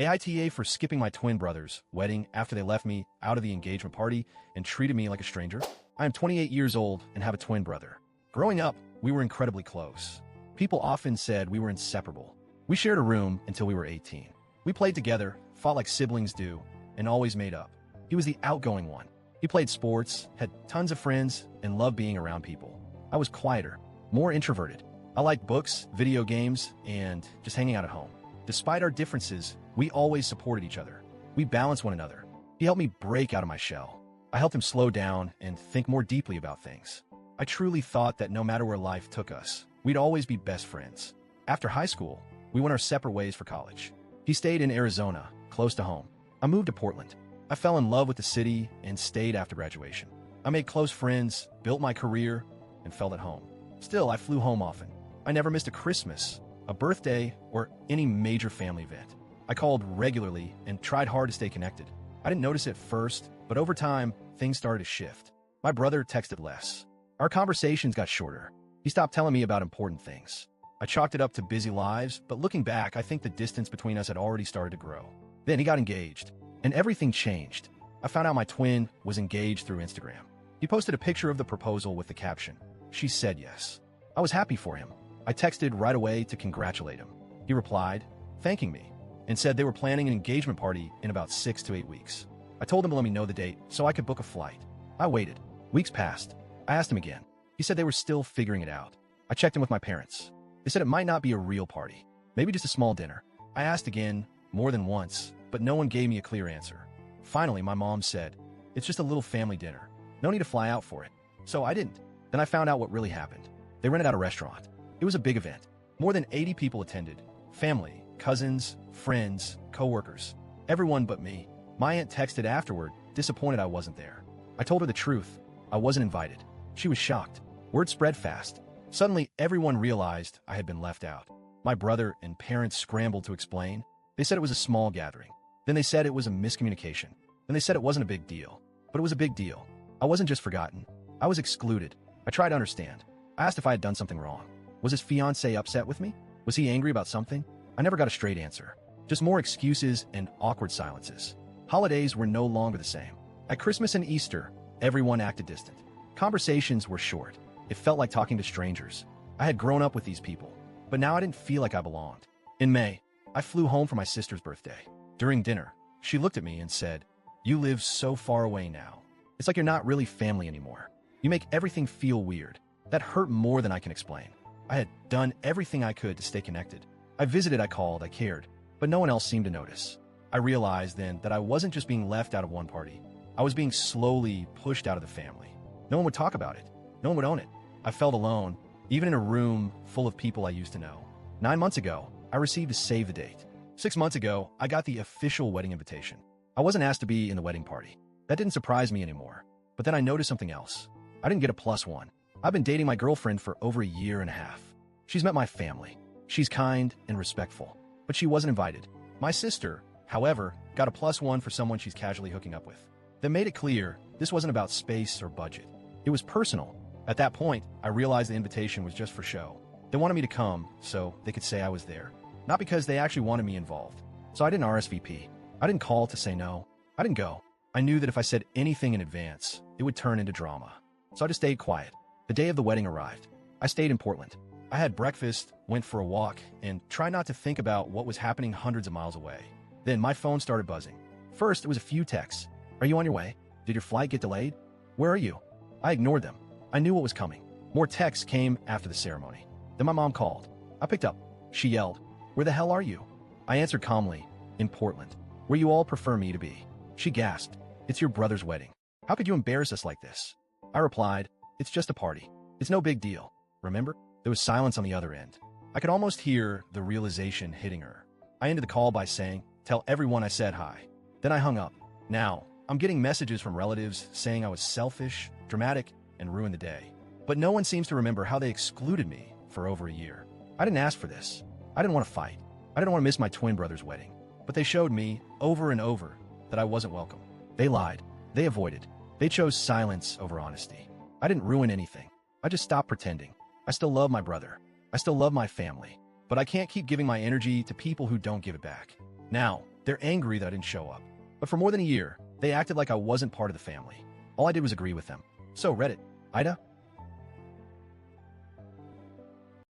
AITA for skipping my twin brother's wedding after they left me out of the engagement party and treated me like a stranger. I am 28 years old and have a twin brother. Growing up, we were incredibly close. People often said we were inseparable. We shared a room until we were 18. We played together, fought like siblings do, and always made up. He was the outgoing one. He played sports, had tons of friends, and loved being around people. I was quieter, more introverted. I liked books, video games, and just hanging out at home. Despite our differences, we always supported each other. We balanced one another. He helped me break out of my shell. I helped him slow down and think more deeply about things. I truly thought that no matter where life took us, we'd always be best friends. After high school, we went our separate ways for college. He stayed in Arizona, close to home. I moved to Portland. I fell in love with the city and stayed after graduation. I made close friends, built my career, and felt at home. Still, I flew home often. I never missed a Christmas, a birthday, or any major family event. I called regularly and tried hard to stay connected. I didn't notice it first, but over time, things started to shift. My brother texted less. Our conversations got shorter. He stopped telling me about important things. I chalked it up to busy lives, but looking back, I think the distance between us had already started to grow. Then he got engaged, and everything changed. I found out my twin was engaged through Instagram. He posted a picture of the proposal with the caption, "She said yes." I was happy for him. I texted right away to congratulate him. He replied, thanking me, and said they were planning an engagement party in about 6 to 8 weeks. I told him to let me know the date so I could book a flight. I waited. Weeks passed. I asked him again. He said they were still figuring it out. I checked in with my parents. They said it might not be a real party, maybe just a small dinner. I asked again, more than once, but no one gave me a clear answer. Finally, my mom said, "It's just a little family dinner. No need to fly out for it." So I didn't. Then I found out what really happened. They rented out a restaurant. It was a big event. More than 80 people attended. Family, cousins, friends, co-workers. Everyone but me. My aunt texted afterward, disappointed I wasn't there. I told her the truth. I wasn't invited. She was shocked. Word spread fast. Suddenly, everyone realized I had been left out. My brother and parents scrambled to explain. They said it was a small gathering. Then they said it was a miscommunication. Then they said it wasn't a big deal. But it was a big deal. I wasn't just forgotten. I was excluded. I tried to understand. I asked if I had done something wrong. Was his fiancé upset with me? Was he angry about something? I never got a straight answer. Just more excuses and awkward silences. Holidays were no longer the same. At Christmas and Easter, everyone acted distant. Conversations were short. It felt like talking to strangers. I had grown up with these people, but now I didn't feel like I belonged. In May, I flew home for my sister's birthday. During dinner, she looked at me and said, "You live so far away now. It's like you're not really family anymore. You make everything feel weird." That hurt more than I can explain. I had done everything I could to stay connected. I visited, I called, I cared, but no one else seemed to notice. I realized then that I wasn't just being left out of one party. I was being slowly pushed out of the family. No one would talk about it. No one would own it. I felt alone, even in a room full of people I used to know. 9 months ago, I received a save the date. 6 months ago, I got the official wedding invitation. I wasn't asked to be in the wedding party. That didn't surprise me anymore. But then I noticed something else. I didn't get a +1. I've been dating my girlfriend for over a year and a half. She's met my family. She's kind and respectful, but she wasn't invited. My sister, however, got a +1 for someone she's casually hooking up with. That made it clear this wasn't about space or budget. It was personal. At that point, I realized the invitation was just for show. They wanted me to come so they could say I was there, not because they actually wanted me involved. So I didn't RSVP. I didn't call to say no. I didn't go. I knew that if I said anything in advance, it would turn into drama. So I just stayed quiet. The day of the wedding arrived. I stayed in Portland. I had breakfast, went for a walk, and tried not to think about what was happening hundreds of miles away. Then my phone started buzzing. First, it was a few texts. "Are you on your way? Did your flight get delayed? Where are you?" I ignored them. I knew what was coming. More texts came after the ceremony. Then my mom called. I picked up. She yelled, "Where the hell are you?" I answered calmly, "In Portland, where you all prefer me to be." She gasped, "It's your brother's wedding. How could you embarrass us like this?" I replied, "It's just a party. It's no big deal. Remember?" There was silence on the other end. I could almost hear the realization hitting her. I ended the call by saying, "Tell everyone I said hi." Then I hung up. Now, I'm getting messages from relatives saying I was selfish, dramatic, and ruined the day. But no one seems to remember how they excluded me for over a year. I didn't ask for this. I didn't want to fight. I didn't want to miss my twin brother's wedding. But they showed me, over and over, that I wasn't welcome. They lied. They avoided. They chose silence over honesty. I didn't ruin anything. I just stopped pretending. I still love my brother. I still love my family. But I can't keep giving my energy to people who don't give it back. Now, They're angry that I didn't show up. But for more than a year, they acted like I wasn't part of the family. All I did was agree with them. So Reddit, AITA,